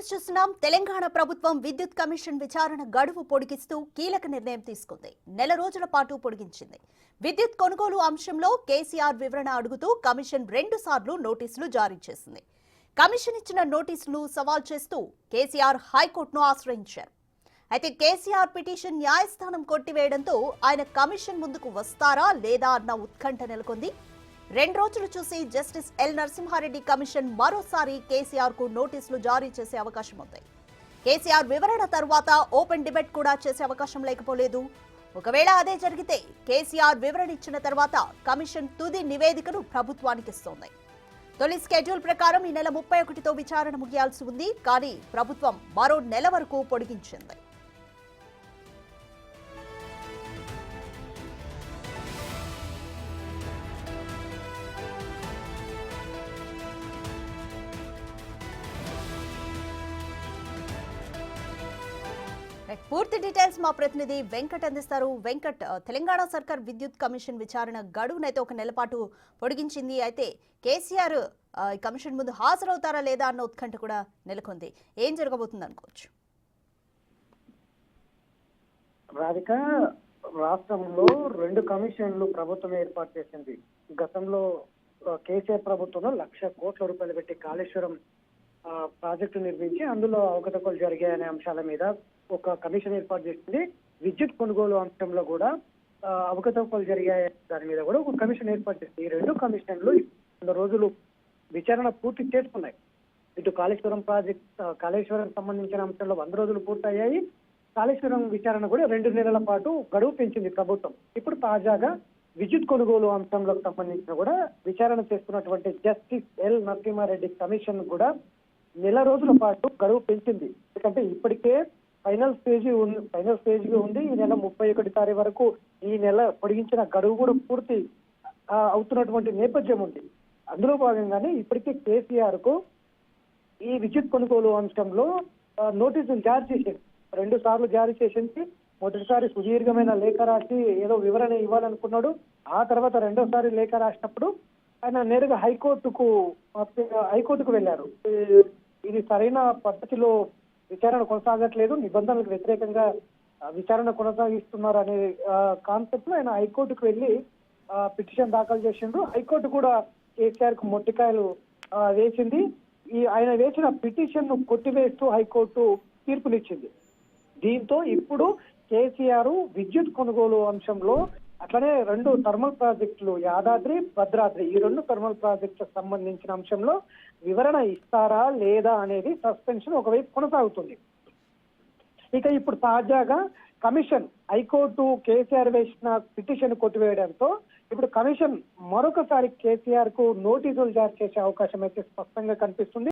News చూస్తున్నాం. తెలంగాణ ప్రభుత్వం విద్యుత్ కమిషన్ విచారణ గడువు పొడిగిస్తూ కీలక నిర్ణయం తీసుకుంది. నెల రోజుల పాటు పొడిగించింది. విద్యుత్ కొనుగోలు అంశంలో కేసీఆర్ వివరణ అడుగుతూ కమిషన్ 2 సార్లు నోటీసులు జారీ చేసింది. కమిషన్ ఇచ్చిన నోటీసులు సవాల్ చేస్తూ కేసీఆర్ హైకోర్టును ఆశ్రయించారు. అయితే కేసీఆర్ పిటిషన్ న్యాయస్థానం కొట్టివేయడంతో ఆయన కమిషన్ ముందుకు వస్తారా లేదా అన్న ఉత్కంఠ నెలకొంది. 2 రోజులు చూసి జస్టిస్ ఎల్ నరసింహారెడ్డి కమిషన్ మరోసారి కేసీఆర్ కు నోటీసులు జారీ చేసే అవకాశం ఉంది. కేసీఆర్ వివరణ తర్వాత ఓపెన్ డిబేట్ కూడా చేసే అవకాశం లేకపోలేదు. ఒకవేళ అదే జరిగితే కేసీఆర్ వివరణ ఇచ్చిన తర్వాత కమిషన్ తుది నివేదికను ప్రభుత్వానికి ఇస్తోంది. తొలి స్కెడ్యూల్ ప్రకారం ఈ నెల 31తో విచారణ ముగియాల్సి ఉంది. కానీ ప్రభుత్వం మరో నెల వరకు పొడిగించింది. పూర్తి డీటెయిల్స్ మా ప్రతినిధి వెంకట్ అందిస్తారు. వెంకట్, తెలంగాణ సర్కార్ విద్యుత్ కమిషన్ విచారణ గడువునైతే ఒక నెల పాటు పొడిగించింది. అయితే కేసీఆర్ కమిషన్ ముందు హాజరవుతారా లేదా అన్న ఉత్కంఠ కూడా నెలకొంది. ఏం జరగబోతుంది అనుకోవచ్చు? రాధిక, రాష్ట్రంలో 2 కమిషన్లు ప్రభుత్వం ఏర్పాటు చేసింది. గతంలో కేసీఆర్ ప్రభుత్వంలో 1,00,000 కోట్ల రూపాయలు పెట్టి కాళేశ్వరం ప్రాజెక్టు నిర్మించి అందులో అవకతవకలు జరిగాయనే అంశాల మీద ఒక కమిషన్ ఏర్పాటు చేసింది. విద్యుత్ కొనుగోలు అంశంలో కూడా అవకతవకలు జరిగాయి దాని మీద కూడా ఒక కమిషన్ ఏర్పాటు చేసింది. ఈ 2 కమిషన్లు 100 రోజులు విచారణ పూర్తి చేసుకున్నాయి. ఇటు కాళేశ్వరం సంబంధించిన అంశంలో 100 రోజులు పూర్తయ్యాయి. కాళేశ్వరం విచారణ కూడా 2 నెలల పాటు గడువు పెంచింది ప్రభుత్వం. ఇప్పుడు తాజాగా విద్యుత్ కొనుగోలు అంశంలోకి సంబంధించిన కూడా విచారణ చేస్తున్నటువంటి జస్టిస్ ఎల్ నరసింహారెడ్డి కమిషన్ కూడా నెల రోజుల పాటు గడువు పెంచింది. ఎందుకంటే ఇప్పటికే ఫైనల్ స్టేజ్ ఉంది. ఈ నెల 31 తారీఖు వరకు ఈ నెల పొడిగించిన గడువు కూడా పూర్తి అవుతున్నటువంటి నేపథ్యం ఉంది. అందులో భాగంగానే ఇప్పటికే కేసీఆర్ కు ఈ విద్యుత్ కొనుగోలు అంశంలో నోటీసులు జారీ చేసింది. 2 సార్లు జారీ చేసింది. మొదటిసారి సుదీర్ఘమైన లేఖ రాసి ఏదో వివరణ ఇవ్వాలనుకున్నాడు. ఆ తర్వాత 2వసారి లేఖ రాసినప్పుడు ఆయన నేరుగా హైకోర్టుకు వెళ్లారు. ఇది సరైన పద్ధతిలో విచారణ కొనసాగట్లేదు, నిబంధనలకు వ్యతిరేకంగా విచారణ కొనసాగిస్తున్నారు అనే కాన్సెప్ట్ లో ఆయన హైకోర్టుకు వెళ్లి పిటిషన్ దాఖలు చేసిండ్రు. హైకోర్టు కూడా కేసీఆర్ కు మొట్టికాయలు వేసింది. ఆయన వేసిన పిటిషన్ ను కొట్టివేస్తూ హైకోర్టు తీర్పునిచ్చింది. దీంతో ఇప్పుడు కేసీఆర్ విద్యుత్ కొనుగోలు అంశంలో అట్లనే 2 థర్మల్ ప్రాజెక్టులు యాదాద్రి, భద్రాద్రి, ఈ 2 థర్మల్ ప్రాజెక్టులకు సంబంధించిన అంశంలో వివరణ ఇస్తారా లేదా అనేది సస్పెన్షన్ ఒకవైపు కొనసాగుతుంది. ఇక ఇప్పుడు తాజాగా కమిషన్ హైకోర్టు కేసీఆర్ వేసిన పిటిషన్ కొట్టివేయడంతో ఇప్పుడు కమిషన్ మరొకసారి కేసీఆర్ కు నోటీసులు జారీ చేసే అవకాశం అయితే స్పష్టంగా కనిపిస్తుంది.